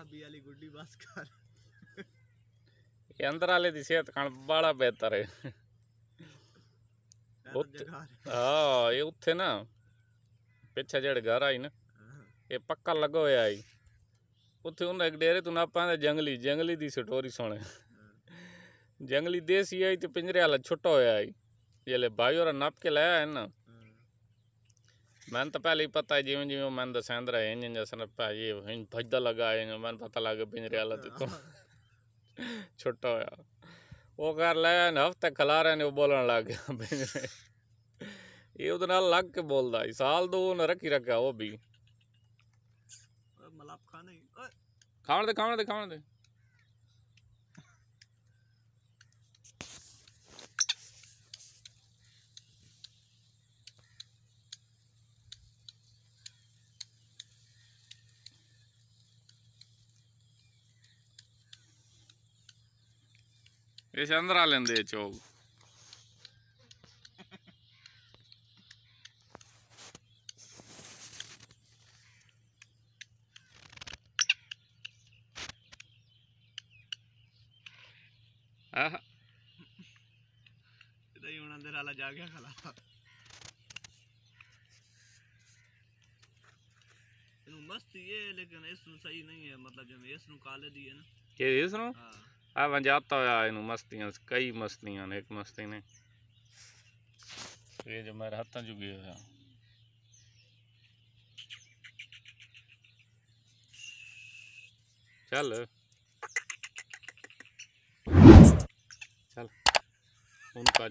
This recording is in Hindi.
चाबी वाली गुड्डी बस कर ये अंदर वाले दी सेहत खान बड़ा बेहतर है। हाँ ये उत्थे ना पिछे जेड़े घर आई ना ये पक्का लगा होया आई उत्थे उन्हें एक डेरे तू नापा जंगली जंगली दी स्टोरी सुने। जंगली देसी आई तो पिंजरे वाला छुट्टा होया आई जेले भाई और नाप के लाया है ना। मैंने तो पहले ही पता है जिमें जिमें मैंने दसेंद्र है इंजन जैसा ये भजदा लगा है मैंने पता लगा पिंजरे वाला तो छुट्टा होया वो कर लाया हफ्ते खिला रहे ने वो बोलने लग गया पिंजरे ये उधर लग के बोलता है साल दो ने रखी रखा वो भी खाने दे इस अंदर आ लेंदे चौक अंदर वाला जा गया खला मस्ती है लेकिन इसनु सही नहीं है मतलब जब इसनु काले दी है ना के इसनु आ वंजाता होया इनु मस्तियां कई मस्तियां ने एक मस्ती ने ये जो मेरे हाथों जुगी होया चल चल उनका